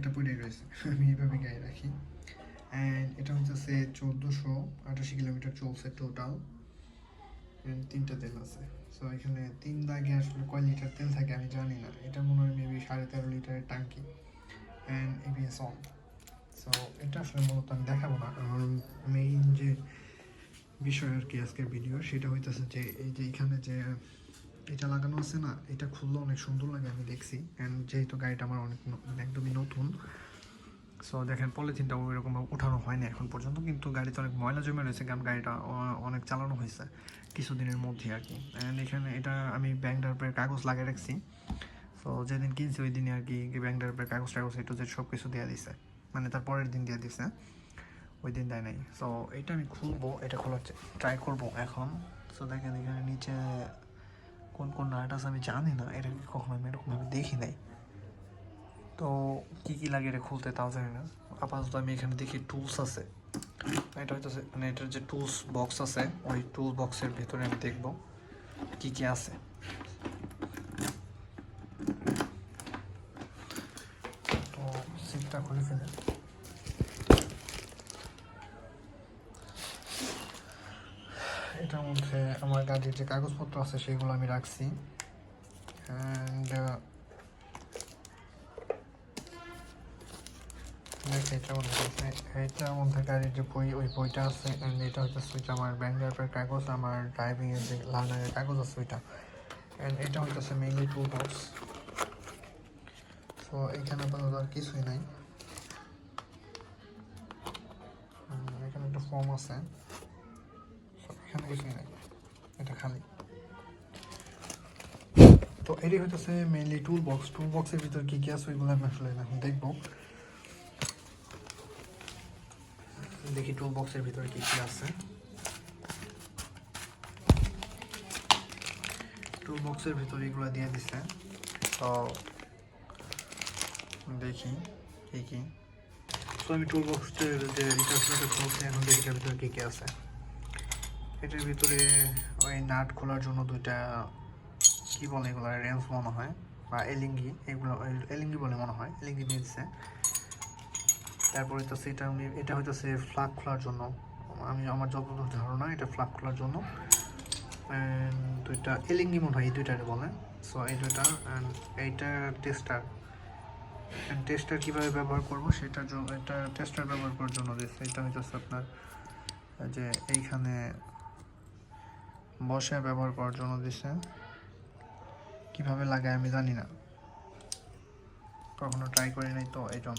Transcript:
একটা পড়ে রয়েছে, আমি এইভাবে গায়ে রাখি। অ্যান্ড এটা হচ্ছে 1488 কিলোমিটার চলছে টোটাল। অ্যান্ড 3টা তেল আছে। সো এখানে 3 দাগে আসলে কয় লিটার তেল থাকে আমি জানি না, এটা মনে হয় মেবি 13.5 লিটারের ট্যাঙ্কি। And ABS on. সো এটা আসলে মূলত আমি দেখাবো না, আমার মেইন যে বিষয় আর কি আজকের ভিডিও সেটা হইতেছে যে এই যে এখানে যে এটা লাগানো আছে না, এটা খুললে অনেক সুন্দর লাগে আমি দেখছি। অ্যান্ড যেহেতু গাড়িটা আমার অনেক একদমই নতুন, সো দেখেন পলিথিনটা ওইরকম উঠানো হয়নি এখন পর্যন্ত, কিন্তু গাড়িতে অনেক ময়লা জমে রয়েছে কারণ গাড়িটা অনেক চালানো হয়েছে কিছুদিনের মধ্যে আর কি। অ্যান্ড এখানে এটা আমি ব্যাংক ড্রাইভের কাগজ লাগিয়ে রাখছি। সো যেদিন কিনছি ওই দিনে আর কি ব্যাংক ড্রাইভের কাগজ টাগজ একটু যে সব কিছু দিয়ে দিছে, মানে তার পরের দিন দিয়ে দিছে, ওই দিন দেয় নাই। সো এটা আমি খুলবো, এটা খোলার ট্রাই করবো এখন। সো দেখেন এখানে নিচে কোন কোন নাট আছে আমি জানি না, এটা কি কখনো আমি এরকমভাবে দেখি নাই। তো কী কী লাগে এটা খুলতে তাও জানি না। আপাতত আমি এখানে দেখি টুলস আছে, এটা হয়তো মানে এটার যে টুলস বক্স আছে ওই টুল বক্সের ভেতরে আমি দেখব কী কী আছে। তো সিটটা খুলে ফেলে এটার মধ্যে আমার গাড়ির যে কাগজপত্র আছে সেগুলো আমি রাখছি। অ্যান্ড এইটার মধ্যে গাড়ির যে বই ওই বইটা আছে। অ্যান্ড এটা হচ্ছে ওইটা আমার ব্যাংক ড্রাইভের কাগজ, আমার ড্রাইভিংয়ের যে লার্নারের কাগজ আছে ওইটা। অ্যান্ড এটা হইতেছে মেইনলি টুল বক্স। সো এখানে আপাতত আর কিছুই নাই। এখানে একটা ফর্ম আছে, এখানে কিছুই নাই, এটা খালি। তো এটি হইতেছে মেইনলি টুল বক্স। টুল বক্সের ভিতর কী কী আছে ওইগুলো আমি আসলে এখন দেখবো। দেখি টুল বক্সের ভিতরে কী কী আছে। টুল বক্সের ভিতরে এগুলো দিয়ে দিছে, তো দেখি কী কী। তো আমি টুল বক্সের যে রিচার্জটা খুলছি, এখন দেখি এটার ভিতরে কী কী আছে। এটার ভিতরে ওই নাট খোলার জন্য দুইটা কী বলে এগুলো, রেঞ্জ মনে হয় বা এলিঙ্গি, এগুলো এলিঙ্গি বলে মনে হয়, এলিঙ্গি দিয়ে দিচ্ছে। তারপরে হইতেছে এটা হইতেছে ফ্লাগ খোলার জন্য, আমি আমার যতদূর ধারণা এটা ফ্লাগ খোলার জন্য। দুইটা এলিঙ্গি মনে হয়, এই দুইটারে বলে। সো এই দুইটা। অ্যান্ড এইটা টেস্টার। টেস্টার কীভাবে ব্যবহার করবো সেটার জন্য, এটা টেস্টার ব্যবহার করার জন্য দিচ্ছে। এটা হইতেছে আপনার যে এইখানে বসে ব্যবহার করার জন্য দিচ্ছে। কীভাবে লাগায় আমি জানি না, কখনো ট্রাই করি নাই তো এই জন্য।